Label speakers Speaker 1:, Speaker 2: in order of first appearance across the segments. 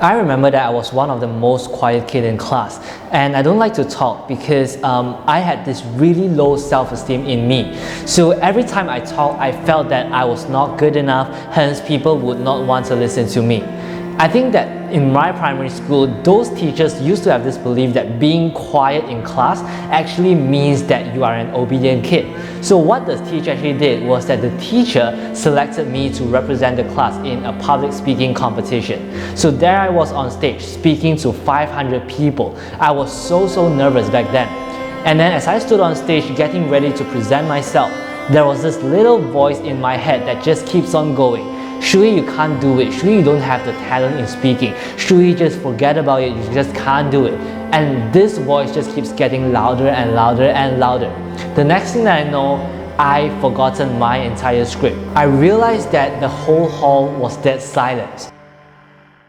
Speaker 1: I remember that I was one of the most quiet kids in class, and I don't like to talk because I had this really low self-esteem in me. So every time I talk, I felt that I was not good enough, hence people would not want to listen to me. I think that in my primary school, those teachers used to have this belief that being quiet in class actually means that you are an obedient kid. So what the teacher actually did was that the teacher selected me to represent the class in a public speaking competition. So there I was on stage speaking to 500 people. I was so nervous back then. And then as I stood on stage getting ready to present myself, there was this little voice in my head that just keeps on going. Shu Yi, you can't do it. Shu Yi, you don't have the talent in speaking. Shu Yi, just forget about it. You just can't do it. And this voice just keeps getting louder and louder and louder. The next thing that I know, I've forgotten my entire script. I realized that the whole hall was dead silent.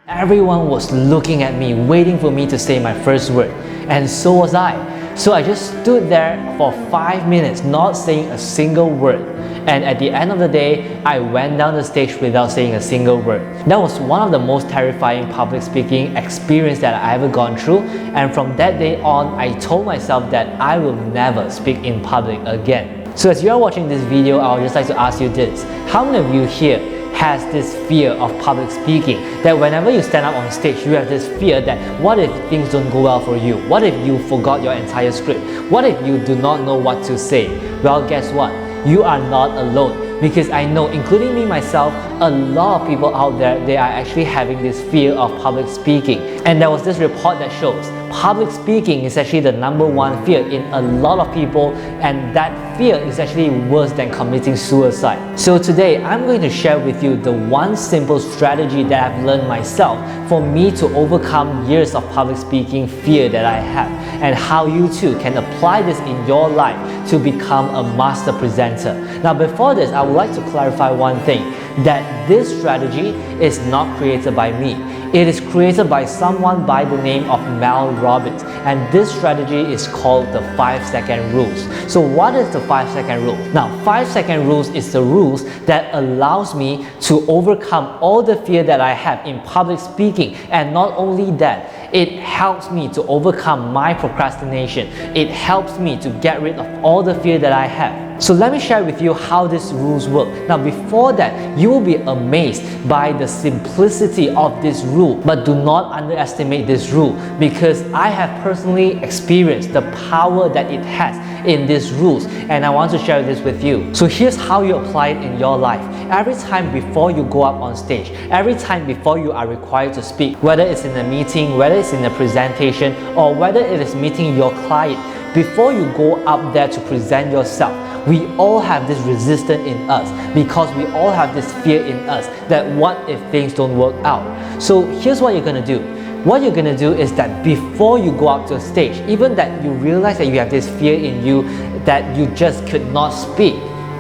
Speaker 1: Everyone was looking at me, waiting for me to say my first word. And so was I. So I just stood there for 5 minutes, not saying a single word. And at the end of the day, I went down the stage without saying a single word. That was one of the most terrifying public speaking experience that I ever gone through. And from that day on, I told myself that I will never speak in public again. So as you are watching this video, I would just like to ask you this. How many of you here has this fear of public speaking, that whenever you stand up on stage, you have this fear that what if things don't go well for you? What if you forgot your entire script? What if you do not know what to say? Well, guess what? You are not alone, because I know, including me myself, a lot of people out there, they are actually having this fear of public speaking. And there was this report that shows public speaking is actually the #1 fear in a lot of people, and that fear is actually worse than committing suicide. So today, I'm going to share with you the one simple strategy that I've learned myself for me to overcome years of public speaking fear that I have, and how you too can apply this in your life to become a master presenter. Now before this, I would like to clarify one thing, that this strategy is not created by me. It is created by someone by the name of Mel Robbins, and this strategy is called the 5-second rules. So what is the 5-second rule? Now 5-second rules is the rules that allows me to overcome all the fear that I have in public speaking, and not only that, it helps me to overcome my procrastination. It helps me to get rid of all the fear that I have. So let me share with you how these rules work. Now before that, you will be amazed by the simplicity of this rule, but do not underestimate this rule, because I have personally experienced the power that it has in these rules, and I want to share this with you. So here's how you apply it in your life. Every time before you go up on stage, every time before you are required to speak, whether it's in a meeting, whether it's in a presentation, or whether it is meeting your client, before you go up there to present yourself, we all have this resistance in us, because we all have this fear in us that what if things don't work out. So here's what you're gonna do. What you're gonna do is that before you go up to a stage, even that you realize that you have this fear in you that you just could not speak,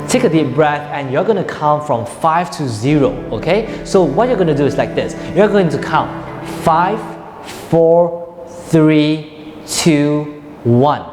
Speaker 1: take a deep breath and you're gonna count from 5 to 0, okay? So what you're gonna do is like this. You're going to count 5, 4, 3, 2, 1,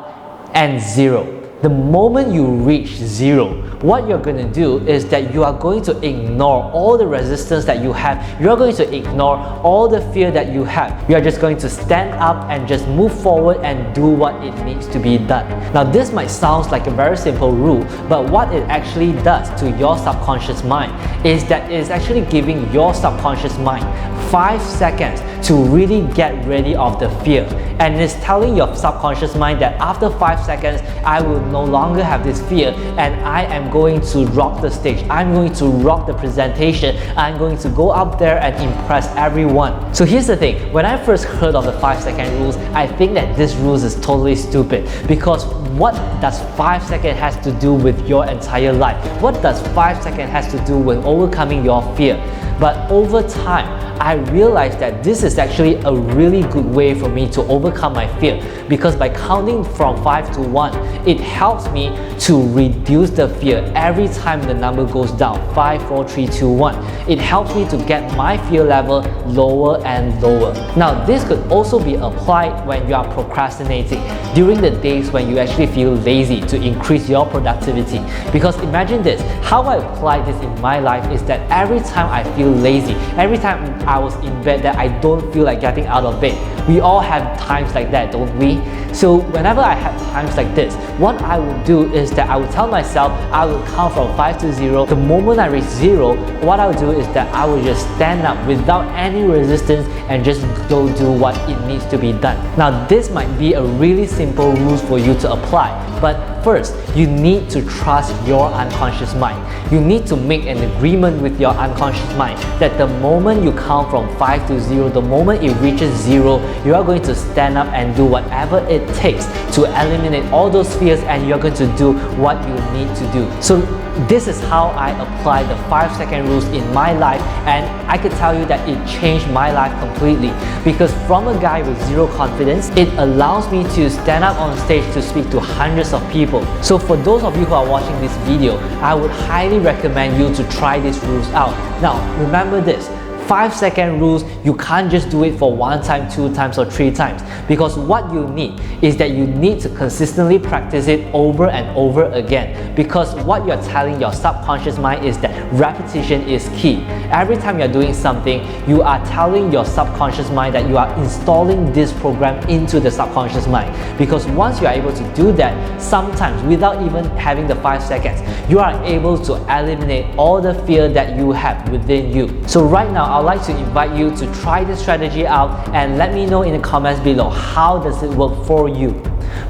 Speaker 1: and 0. The moment you reach 0, what you're going to do is that you are going to ignore all the resistance that you have. You're going to ignore all the fear that you have. You're just going to stand up and just move forward and do what it needs to be done. Now this might sound like a very simple rule, but what it actually does to your subconscious mind is that it is actually giving your subconscious mind 5 seconds to really get rid of the fear. And it's telling your subconscious mind that after 5 seconds, I will no longer have this fear, and I am going to rock the stage. I'm going to rock the presentation. I'm going to go up there and impress everyone. So here's the thing, when I first heard of the 5-second rules, I think that this rules is totally stupid, because what does 5 seconds has to do with your entire life? What does 5 seconds has to do with overcoming your fear? But over time, I realized that this is actually a really good way for me to overcome my fear, because by counting from 5 to 1, it helps me to reduce the fear every time the number goes down. 5, 4, 3, 2, 1. It helps me to get my fear level lower and lower. Now this could also be applied when you are procrastinating, during the days when you actually feel lazy, to increase your productivity. Because imagine this, how I apply this in my life is that every time I feel lazy, every time I was in bed that I don't feel like getting out of bed. We all have times like that, don't we? So whenever I have times like this, what I would do is that I would tell myself I would count from 5 to 0. The moment I reach 0, what I would do is that I would just stand up without any resistance and just go do what it needs to be done. Now this might be a really simple rule for you to apply, but first, you need to trust your unconscious mind. You need to make an agreement with your unconscious mind that the moment you count from 5 to 0, the moment it reaches 0, you are going to stand up and do whatever it takes to eliminate all those fears, and you're going to do what you need to do. So this is how I apply the 5-second rules in my life, and I could tell you that it changed my life completely, because from a guy with zero confidence, it allows me to stand up on stage to speak to hundreds of people. So for those of you who are watching this video, I would highly recommend you to try these rules out. Now remember this, 5-second rules, you can't just do it for 1 time, 2 times or 3 times, because what you need is that you need to consistently practice it over and over again, because what you're telling your subconscious mind is that repetition is key. Every time you're doing something, you are telling your subconscious mind that you are installing this program into the subconscious mind, because once you are able to do that, sometimes without even having the 5 seconds, you are able to eliminate all the fear that you have within you. So right now, I'd like to invite you to try this strategy out and let me know in the comments below how does it work for you.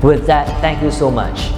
Speaker 1: With that, thank you so much.